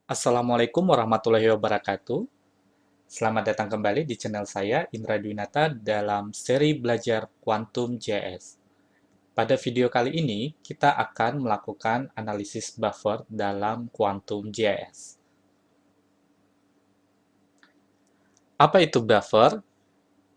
Assalamualaikum warahmatullahi wabarakatuh. Selamat datang kembali di channel saya, Indra Dwinata, dalam seri belajar Quantum JS. Pada video kali ini, kita akan melakukan analisis buffer dalam Quantum JS. Apa itu buffer?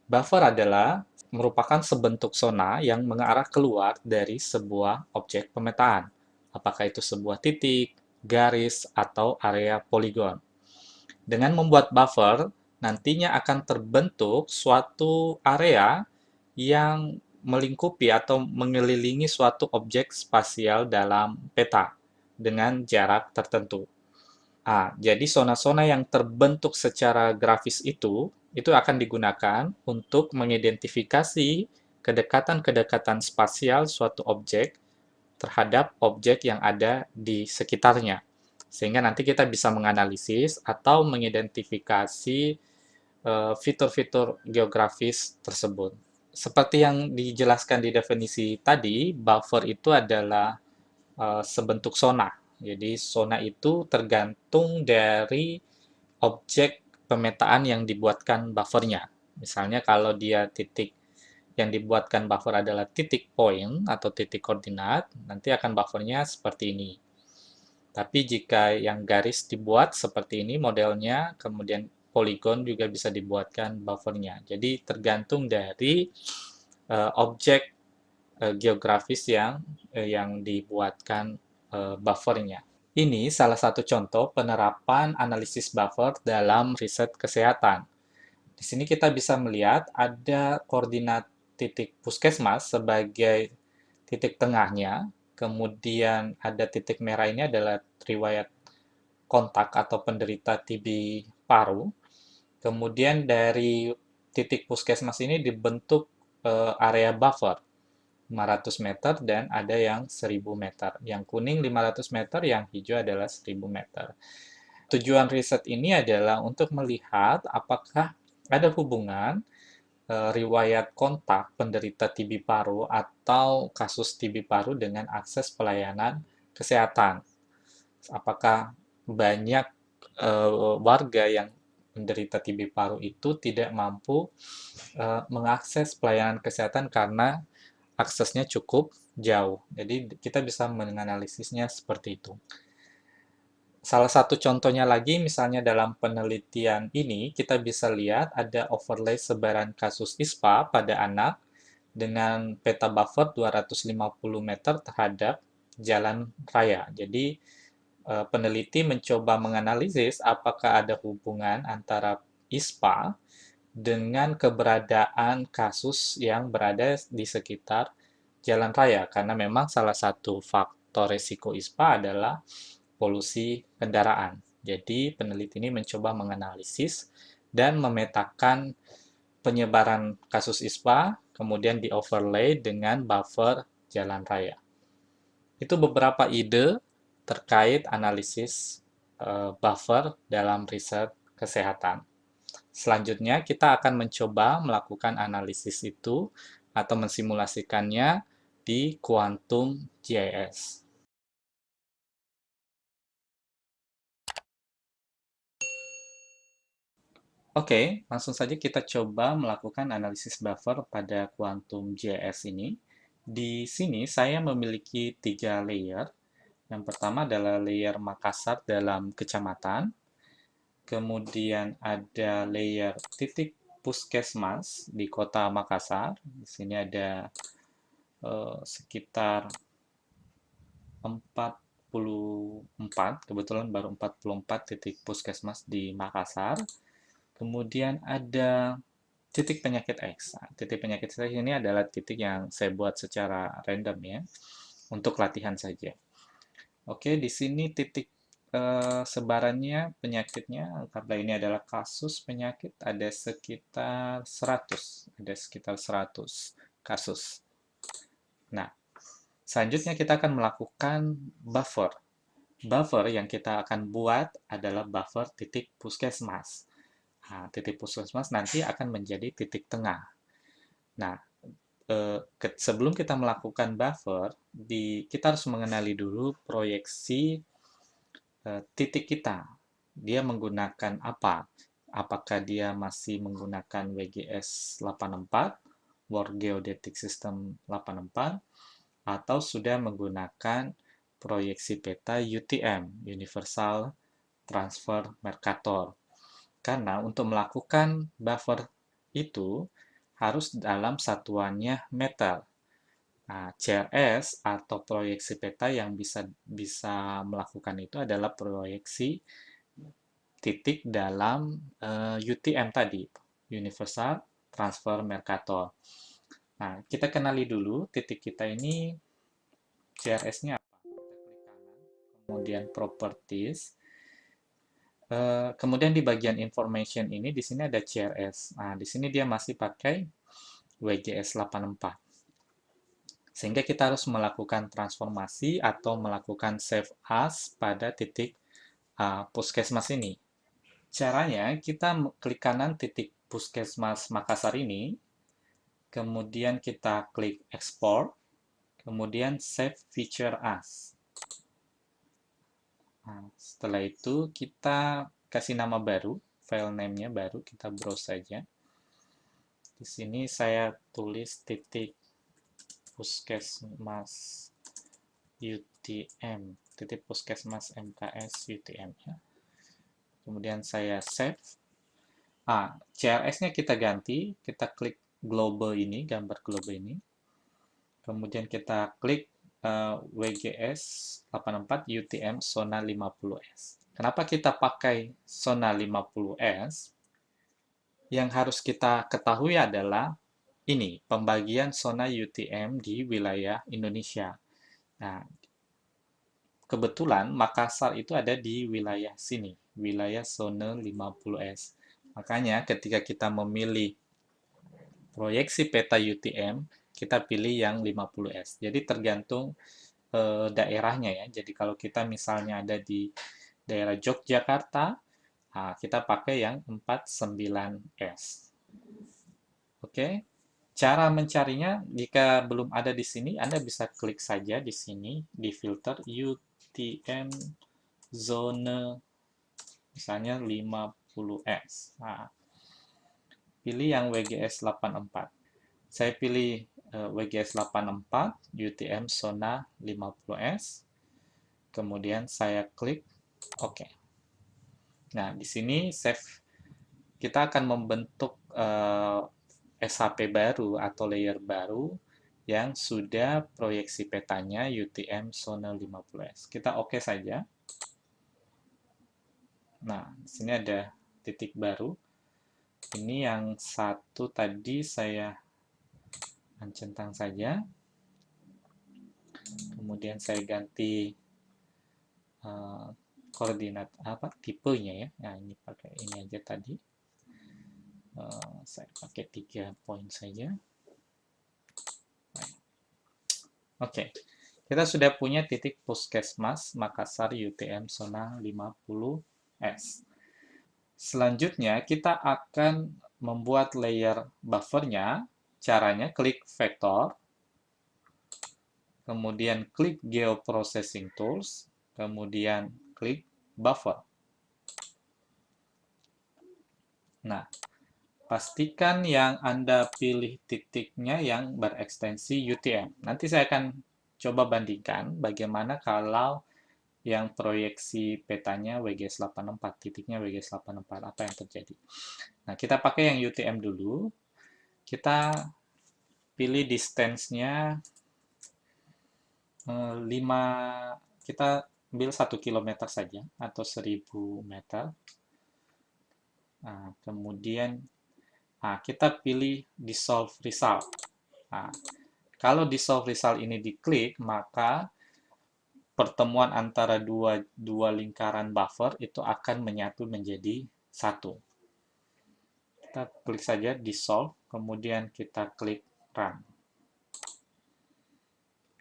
Buffer adalah merupakan sebentuk zona yang mengarah keluar dari sebuah objek pemetaan. Apakah itu sebuah titik, garis, atau area poligon. Dengan membuat buffer, nantinya akan terbentuk suatu area yang melingkupi atau mengelilingi suatu objek spasial dalam peta dengan jarak tertentu. Jadi zona-zona yang terbentuk secara grafis itu akan digunakan untuk mengidentifikasi kedekatan-kedekatan spasial suatu objek terhadap objek yang ada di sekitarnya. Sehingga nanti kita bisa menganalisis atau mengidentifikasi fitur-fitur geografis tersebut. Seperti yang dijelaskan di definisi tadi, buffer itu adalah sebentuk zona. Jadi zona itu tergantung dari objek pemetaan yang dibuatkan buffernya. Misalnya kalau dia titik yang dibuatkan buffer adalah titik point atau titik koordinat, nanti akan buffernya seperti ini. Tapi jika yang garis dibuat seperti ini modelnya, kemudian poligon juga bisa dibuatkan buffernya. Jadi tergantung dari objek geografis yang dibuatkan buffernya. Ini salah satu contoh penerapan analisis buffer dalam riset kesehatan. Di sini kita bisa melihat ada koordinat titik puskesmas sebagai titik tengahnya, kemudian ada titik merah ini adalah riwayat kontak atau penderita TB paru. Kemudian dari titik puskesmas ini dibentuk area buffer 500 meter dan ada yang 1000 meter. Yang kuning 500 meter, yang hijau adalah 1000 meter. Tujuan riset ini adalah untuk melihat apakah ada hubungan riwayat kontak penderita TB paru atau kasus TB paru dengan akses pelayanan kesehatan. Apakah banyak warga yang menderita TB paru itu tidak mampu mengakses pelayanan kesehatan karena aksesnya cukup jauh. Jadi kita bisa menganalisisnya seperti itu. Salah satu contohnya lagi, misalnya dalam penelitian ini, kita bisa lihat ada overlay sebaran kasus ISPA pada anak dengan peta buffer 250 meter terhadap jalan raya. Jadi, peneliti mencoba menganalisis apakah ada hubungan antara ISPA dengan keberadaan kasus yang berada di sekitar jalan raya. Karena memang salah satu faktor risiko ISPA adalah polusi kendaraan. Jadi, peneliti ini mencoba menganalisis dan memetakan penyebaran kasus ISPA, kemudian di-overlay dengan buffer jalan raya. Itu beberapa ide terkait analisis buffer dalam riset kesehatan. Selanjutnya, kita akan mencoba melakukan analisis itu atau mensimulasikannya di Quantum GIS. Oke, langsung saja kita coba melakukan analisis buffer pada Quantum JS ini. Di sini saya memiliki 3 layer. Yang pertama adalah layer Makassar dalam kecamatan. Kemudian ada layer titik puskesmas di kota Makassar. Di sini ada sekitar 44, kebetulan baru 44 titik puskesmas di Makassar. Kemudian ada titik penyakit X. Nah, titik penyakit X ini adalah titik yang saya buat secara random ya, untuk latihan saja. Oke, di sini titik sebarannya penyakitnya, karena ini adalah kasus penyakit, ada sekitar 100 kasus. Nah, selanjutnya kita akan melakukan buffer. Buffer yang kita akan buat adalah buffer titik puskesmas. Nah, titik puskesmas nanti akan menjadi titik tengah. Nah, sebelum kita melakukan buffer, kita harus mengenali dulu proyeksi titik kita. dia menggunakan apa? Apakah dia masih menggunakan WGS 84, World Geodetic System 84, atau sudah menggunakan proyeksi peta UTM, Universal Transfer Mercator. Karena untuk melakukan buffer itu harus dalam satuannya meter. Nah, CRS atau proyeksi peta yang bisa melakukan itu adalah proyeksi titik dalam UTM tadi, Universal Transfer Mercator. Nah, kita kenali dulu titik kita ini CRS-nya apa. Kita klik kanan, kemudian Properties. Kemudian di bagian Information ini, di sini ada CRS. Nah, di sini dia masih pakai WGS 84. Sehingga kita harus melakukan transformasi atau melakukan save as pada titik puskesmas ini. Caranya, kita klik kanan titik puskesmas Makassar ini, kemudian kita klik export, kemudian save feature as. Nah, setelah itu kita kasih nama baru, file name-nya baru, kita browse saja. Di sini saya tulis titik puskesmas UTM, titik puskesmas MKS UTM ya. Kemudian saya save. CRS-nya kita ganti, kita klik global ini, gambar global ini. Kemudian kita klik WGS 84 UTM Zona 50S. Kenapa kita pakai Zona 50S? Yang harus kita ketahui adalah ini, pembagian zona UTM di wilayah Indonesia. Nah, kebetulan Makassar itu ada di wilayah sini, wilayah zona 50S. Makanya ketika kita memilih proyeksi peta UTM, kita pilih yang 50S. Jadi tergantung daerahnya ya. Jadi kalau kita misalnya ada di daerah Yogyakarta, kita pakai yang 49S. Oke. Cara mencarinya, jika belum ada di sini, Anda bisa klik saja di sini, di filter UTM zone, misalnya 50S. Nah, pilih yang WGS 84. Saya pilih WGS 84, UTM zona 50S. Kemudian saya klik OK. Nah, di sini save, kita akan membentuk SHP baru atau layer baru yang sudah proyeksi petanya UTM zona 50S. Kita OK saja. Nah, di sini ada titik baru. Ini yang satu tadi saya centang saja. Kemudian saya ganti koordinat apa tipenya ya. Nah, ini pakai ini aja tadi. Saya pakai 3 poin saja. Oke, kita sudah punya titik puskesmas Makassar UTM zona 50S. Selanjutnya, kita akan membuat layer buffernya. Caranya, klik vektor, kemudian klik Geoprocessing Tools, kemudian klik buffer. Nah, pastikan yang Anda pilih titiknya yang berekstensi UTM. Nanti saya akan coba bandingkan bagaimana kalau yang proyeksi petanya WGS 84, titiknya WGS 84, apa yang terjadi. Nah, kita pakai yang UTM dulu. Kita pilih distance-nya 5, kita ambil 1 km saja, atau 1000 meter. Nah, kemudian kita pilih Dissolve Result. Nah, kalau Dissolve Result ini diklik, maka pertemuan antara dua lingkaran buffer itu akan menyatu menjadi satu. Kita klik saja Dissolve, kemudian kita klik Run.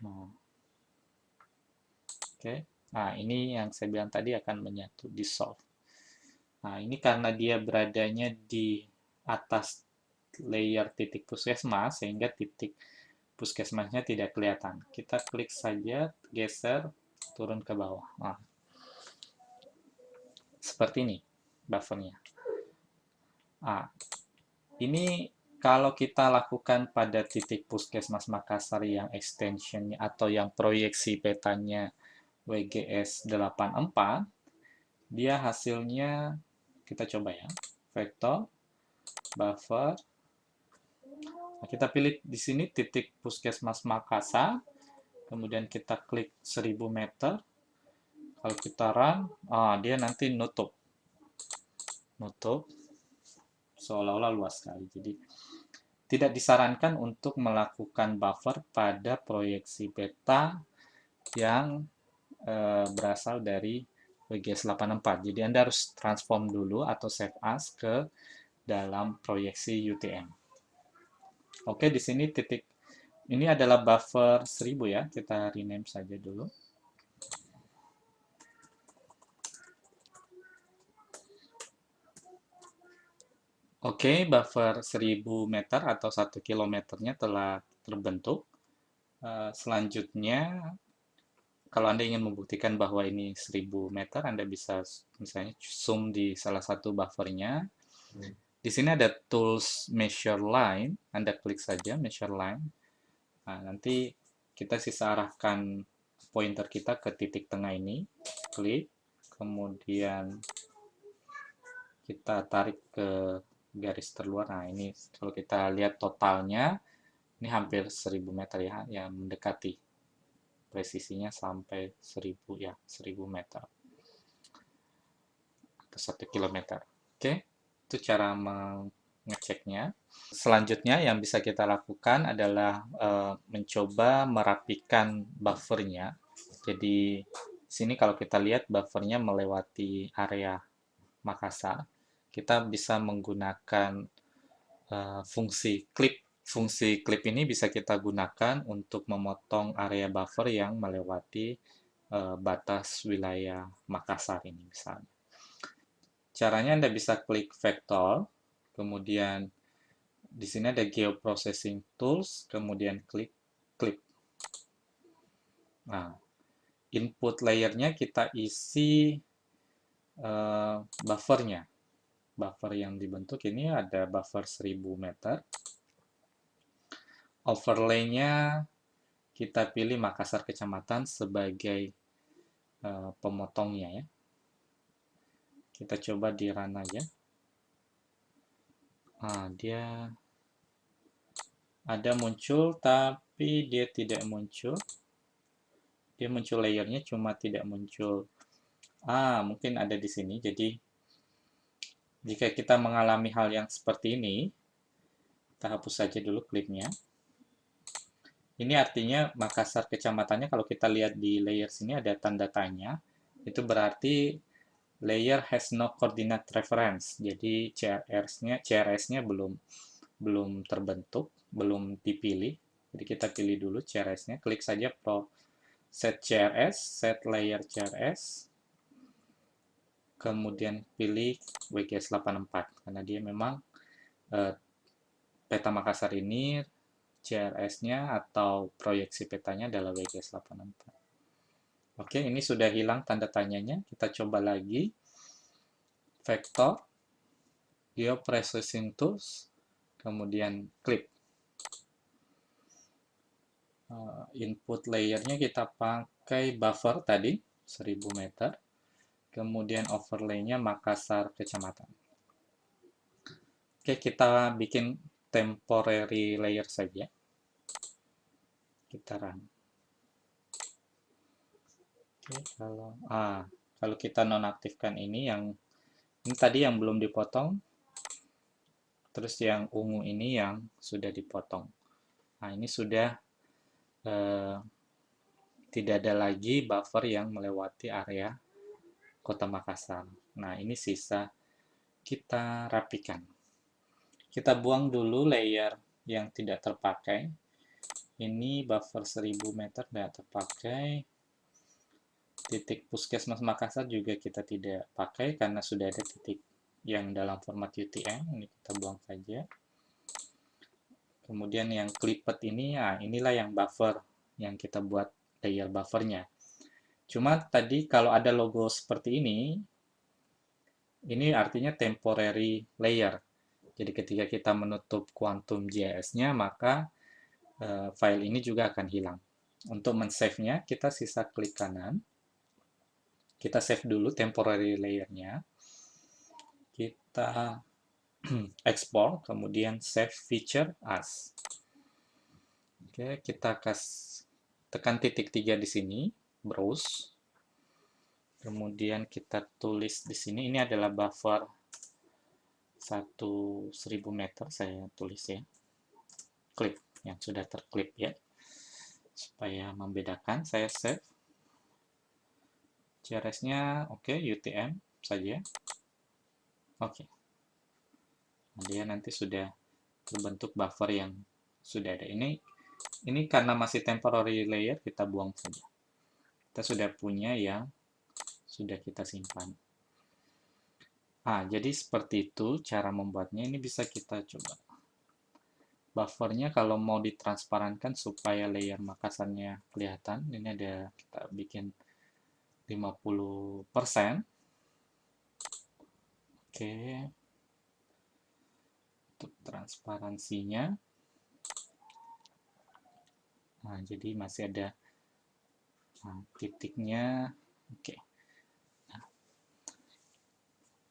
Nah, oke. Nah, ini yang saya bilang tadi akan menyatu, Dissolve. Nah, ini karena dia beradanya di atas layer titik puskesmas, sehingga titik puskesmasnya tidak kelihatan. Kita klik saja, geser, turun ke bawah. Nah, Seperti ini buffernya. Ah, ini kalau kita lakukan pada titik Puskesmas Makassar yang extensionnya atau yang proyeksi petanya WGS 84, dia hasilnya kita coba ya. Vektor, buffer. Nah, kita pilih di sini titik Puskesmas Makassar, kemudian kita klik 1000 meter. Kalau kita run, dia nanti nutup seolah-olah luas sekali. Jadi tidak disarankan untuk melakukan buffer pada proyeksi peta yang berasal dari WGS 84. Jadi Anda harus transform dulu atau save as ke dalam proyeksi UTM. Oke, di sini titik ini adalah buffer 1000 ya. Kita rename saja dulu. Oke, buffer 1000 meter atau 1 kilometernya telah terbentuk. Selanjutnya, kalau Anda ingin membuktikan bahwa ini 1000 meter, Anda bisa misalnya zoom di salah satu buffernya. Di sini ada tools measure line, Anda klik saja measure line. Nah, nanti kita sisa arahkan pointer kita ke titik tengah ini, klik, kemudian kita tarik ke garis terluar. Nah, ini kalau kita lihat totalnya, ini hampir 1000 meter ya, yang mendekati presisinya sampai 1000 ya, 1000 meter atau 1 kilometer. Oke, itu cara mengeceknya. Selanjutnya yang bisa kita lakukan adalah mencoba merapikan buffernya. Jadi sini kalau kita lihat buffernya melewati area Makassar, kita bisa menggunakan fungsi clip. Fungsi clip ini bisa kita gunakan untuk memotong area buffer yang melewati batas wilayah Makassar ini misalnya. Caranya Anda bisa klik vektor, kemudian di sini ada Geoprocessing Tools, kemudian klik clip. Nah, input layernya kita isi buffernya. Buffer yang dibentuk ini ada buffer 1000 meter. Overlay-nya kita pilih Makassar Kecamatan sebagai pemotongnya ya. Kita coba di run aja. Dia ada muncul tapi dia tidak muncul. Dia muncul layernya cuma tidak muncul. Mungkin ada di sini. Jadi jika kita mengalami hal yang seperti ini, kita hapus saja dulu klipnya. Ini artinya Makassar kecamatannya kalau kita lihat di layer sini ada tanda tanya. Itu berarti layer has no coordinate reference. Jadi CRS-nya belum terbentuk, belum dipilih. Jadi kita pilih dulu CRS-nya, klik saja set CRS, set layer CRS, kemudian pilih WGS 84 karena dia memang peta Makassar ini CRS-nya atau proyeksi petanya adalah WGS 84. Oke, ini sudah hilang tanda tanyanya. Kita coba lagi. Vektor, Geoprocessing Tools, kemudian clip. Input layernya kita pakai buffer tadi, 1000 meter. Kemudian overlay-nya Makassar Kecamatan. Oke, kita bikin temporary layer saja. Kita run. Oke, kalau kita nonaktifkan ini tadi yang belum dipotong, terus yang ungu ini yang sudah dipotong. Nah, ini sudah tidak ada lagi buffer yang melewati area Kota Makassar. Nah, ini sisa kita rapikan. Kita buang dulu layer yang tidak terpakai. Ini buffer 1000 meter tidak terpakai. Titik Puskesmas Makassar juga kita tidak pakai karena sudah ada titik yang dalam format UTM. Ini kita buang saja. Kemudian yang clipped ini, inilah yang buffer yang kita buat layer buffernya. Cuma tadi kalau ada logo seperti ini, Ini artinya temporary layer. Jadi ketika kita menutup Quantum JS-nya, maka file ini juga akan hilang. Untuk men-save-nya, kita sisa klik kanan. Kita save dulu temporary layer-nya. Kita export, kemudian save feature as. Oke, kita tekan titik 3 di sini, browse. Kemudian kita tulis di sini, ini adalah buffer 1000 meter, saya tulis ya. Clip, yang sudah terklip ya. Supaya membedakan, saya save. CRS-nya oke, UTM saja. Oke. Dia nanti sudah terbentuk buffer yang sudah ada. Ini karena masih temporary layer, kita buang saja. Kita sudah punya yang sudah kita simpan. Jadi seperti itu cara membuatnya. Ini bisa kita coba. Buffernya kalau mau ditransparankan supaya layer makasannya kelihatan, ini ada kita bikin 50%. Oke. Untuk transparansinya. Jadi masih ada titiknya. Oke.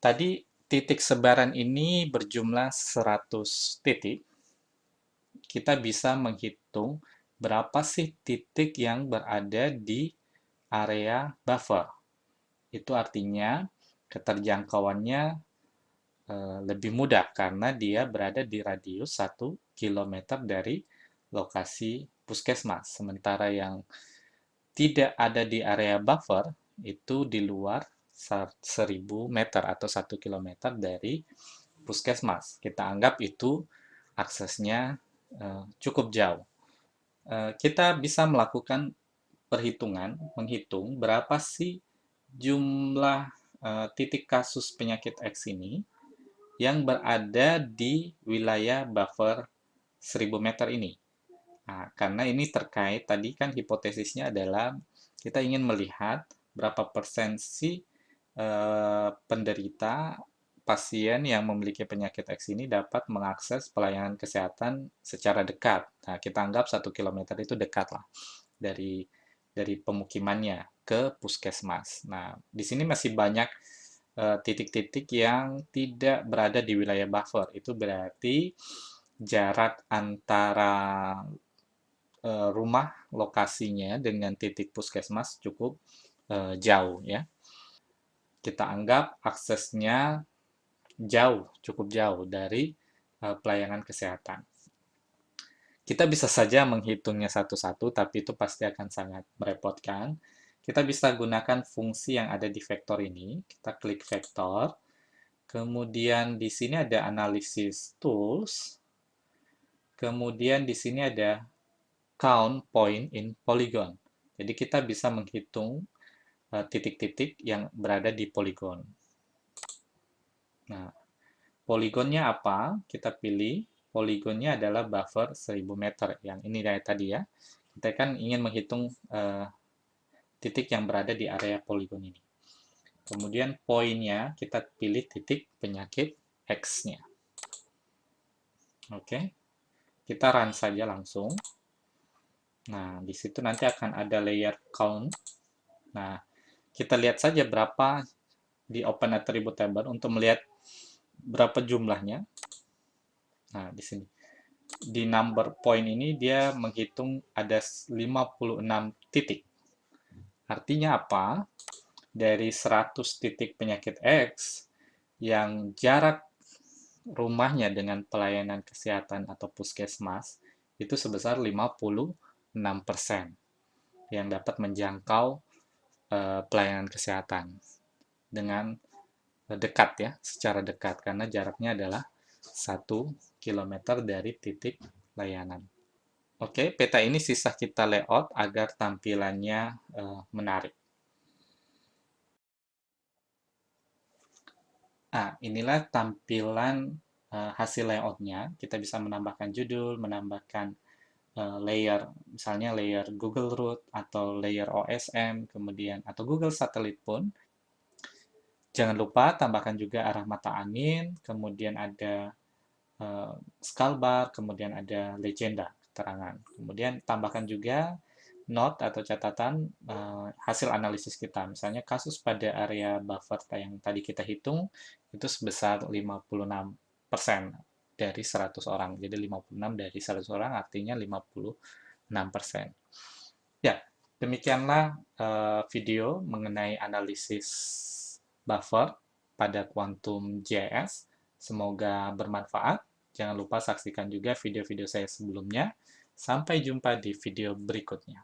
Tadi titik sebaran ini berjumlah 100 titik. Kita bisa menghitung berapa sih titik yang berada di area buffer. Itu artinya keterjangkauannya lebih mudah karena dia berada di radius 1 km dari lokasi puskesmas. Sementara yang tidak ada di area buffer itu di luar 1000 meter atau 1 km dari puskesmas. Kita anggap itu aksesnya cukup jauh. Kita bisa melakukan perhitungan, menghitung berapa sih jumlah titik kasus penyakit X ini yang berada di wilayah buffer 1000 meter ini. Karena ini terkait, tadi kan hipotesisnya adalah kita ingin melihat berapa persen sih penderita pasien yang memiliki penyakit X ini dapat mengakses pelayanan kesehatan secara dekat. Kita anggap 1 kilometer itu dekat lah dari pemukimannya ke puskesmas. Nah, di sini masih banyak titik-titik yang tidak berada di wilayah buffer. Itu berarti jarak antara rumah lokasinya dengan titik puskesmas cukup jauh ya. Kita anggap aksesnya jauh, cukup jauh dari pelayanan kesehatan. Kita bisa saja menghitungnya satu-satu, tapi itu pasti akan sangat merepotkan. Kita bisa gunakan fungsi yang ada di vektor ini. Kita klik vektor. Kemudian di sini ada analysis tools. Kemudian di sini ada count point in polygon. Jadi kita bisa menghitung titik-titik yang berada di poligon. Nah, poligonnya apa? Kita pilih. Poligonnya adalah buffer 1000 meter. Yang ini dari tadi ya. Kita kan ingin menghitung titik yang berada di area poligon ini. Kemudian poinnya kita pilih titik penyakit X-nya. Oke. Kita run saja langsung. Nah, di situ nanti akan ada layer count. Nah, kita lihat saja berapa di open attribute table untuk melihat berapa jumlahnya. Nah, di sini. Di number point ini dia menghitung ada 56 titik. Artinya apa? Dari 100 titik penyakit X yang jarak rumahnya dengan pelayanan kesehatan atau puskesmas itu sebesar 56% yang dapat menjangkau pelayanan kesehatan dengan dekat ya, secara dekat karena jaraknya adalah 1 km dari titik layanan. Oke, peta ini sisa kita layout agar tampilannya menarik. Inilah tampilan hasil layoutnya. Kita bisa menambahkan judul, menambahkan layer, misalnya layer Google Root atau layer OSM, kemudian atau Google Satellite pun. Jangan lupa tambahkan juga arah mata angin, kemudian ada skull bar, kemudian ada legenda keterangan. Kemudian tambahkan juga note atau catatan hasil analisis kita. Misalnya kasus pada area buffer yang tadi kita hitung itu sebesar 56% dari 100 orang. Jadi 56 dari 100 orang artinya 56%. Ya, demikianlah video mengenai analisis buffer pada Quantum JS. Semoga bermanfaat. Jangan lupa saksikan juga video-video saya sebelumnya. Sampai jumpa di video berikutnya.